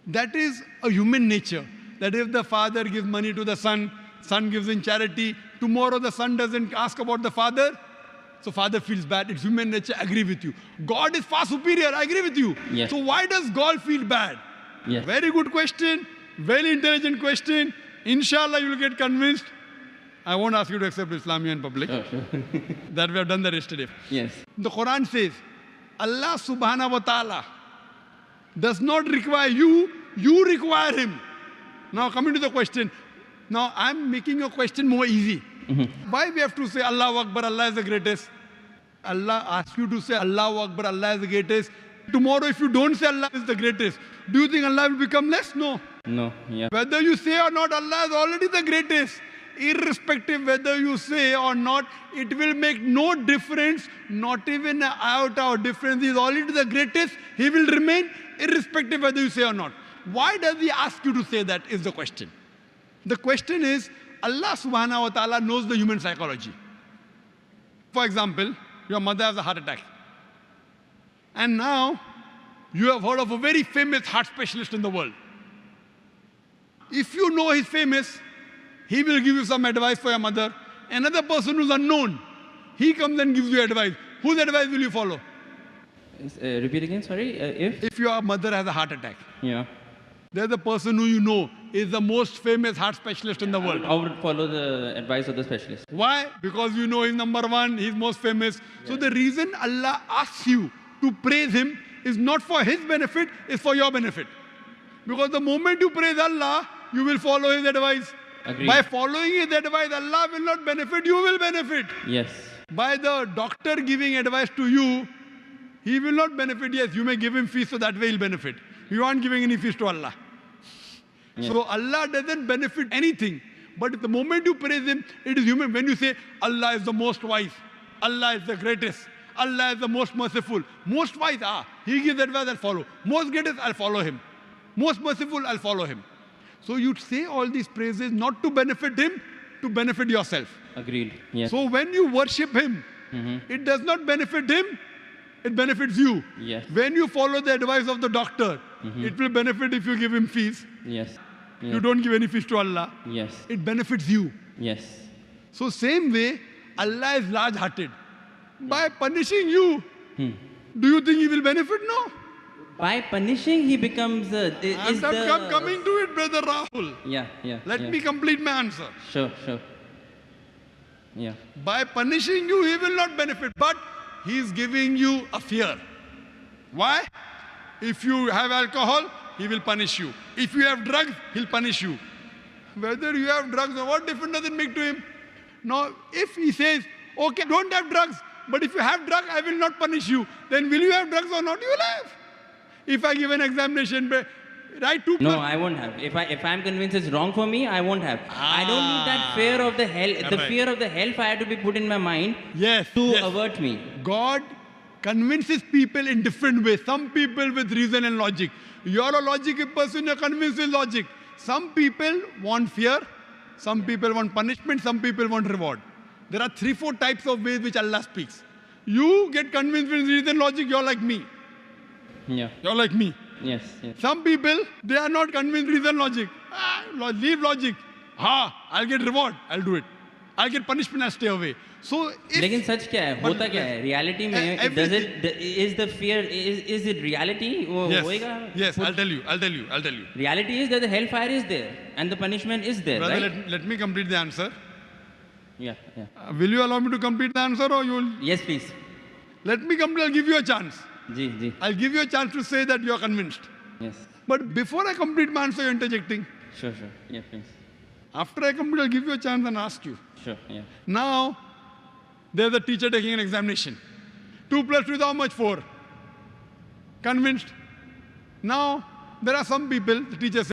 That is a human nature. That if the father gives money to the son, son gives in charity, tomorrow the son doesn't ask about the father, so father feels bad. It's human nature. I agree with you. God is far superior. I agree with you. Yes. So why does God feel bad? Yes. Very good question. Very intelligent question. Inshallah, you will get convinced. I won't ask you to accept Islam in public. Sure, sure. That we have done that yesterday. Yes. The Quran says, Allah subhanahu wa ta'ala does not require you, you require him. Now coming to the question. Now I'm making your question more easy. Why we have to say Allahu Akbar, Allah is the greatest? Allah asks you to say Allahu Akbar, Allah is the greatest. Tomorrow if you don't say Allah is the greatest, do you think Allah will become less? No. No. Yeah. Whether you say or not, Allah is already the greatest. Irrespective whether you say or not, it will make no difference, not even an iota of difference. He is already the greatest. He will remain irrespective whether you say or not. Why does he ask you to say that is the question. The question is, Allah subhanahu wa ta'ala knows the human psychology. For example, your mother has a heart attack. And now, you have heard of a very famous heart specialist in the world. If you know he's famous, he will give you some advice for your mother. Another person who's unknown, he comes and gives you advice. Whose advice will you follow? Repeat again, sorry. If your mother has a heart attack, Yeah. there's a person who you know is the most famous heart specialist in the world. I would follow the advice of the specialist. Why? Because you know he's number one, he's most famous. So the reason Allah asks you to praise him is not for his benefit, it's for your benefit. Because the moment you praise Allah, you will follow his advice. Agreed. By following his advice, Allah will not benefit, you will benefit. Yes. By the doctor giving advice to you, he will not benefit. Yes, you may give him fees, so that way he'll benefit. You aren't giving any fees to Allah. Yes. So Allah doesn't benefit anything. But the moment you praise him, it is human. When you say, Allah is the most wise, Allah is the greatest, Allah is the most merciful. Most wise, he gives advice, I'll follow. Most greatest, I'll follow him. Most merciful, I'll follow him. So you say all these praises not to benefit him, to benefit yourself. Agreed. Yes. So when you worship him, it does not benefit him, it benefits you. Yes. When you follow the advice of the doctor, it will benefit if you give him fees. Yes. You don't give any fees to Allah. Yes. It benefits you. Yes. So same way, Allah is large-hearted. By punishing you, do you think he will benefit? No. By punishing, he becomes I'm coming to it, brother Rahul. Yeah. Yeah. Let yeah. me complete my answer. Sure. Sure. Yeah. By punishing you, he will not benefit, but he is giving you a fear. Why? If you have alcohol, he will punish you. If you have drugs, he'll punish you. Whether you have drugs or what difference does it make to him? Now, if he says, okay, don't have drugs, but if you have drugs, I will not punish you, then will you have drugs or not? You will have. If I give an examination, write 2+. No, I won't have. If I'm convinced it's wrong for me, I won't have. I don't need that fear of the hell. The Right. fear of the hellfire to be put in my mind Yes. to yes. avert me. God convinces people in different ways. Some people with reason and logic. You're a logical person, you're convinced with logic. Some people want fear, some people want punishment, some people want reward. There are 3-4 types of ways which Allah speaks. You get convinced with reason and logic, you're like me. Yeah. You're like me. Yes. Yes. Some people, they are not convinced with reason and logic. Leave logic. I'll get reward, I'll do it. I'll get punishment, I'll stay away. So if लेकिन सच क्या है होता क्या है reality में is the fear is it reality वो होएगा Yes, I'll tell you. Reality is that the hellfire is there and the punishment is there, Brother, right? let me complete the answer. Yeah. Will you allow me to complete the answer or you will? Yes, please. Let me complete, I'll give you a chance. Ji. I'll give you a chance to say that you're convinced. Yes. But before I complete my answer, you're interjecting. Sure. Yeah, please. After I complete, I'll give you a chance and ask you. Sure. Yeah. Now, there's a teacher taking an examination. 2 + 2 is how much? 4. Convinced. Now, there are some people, the teacher says,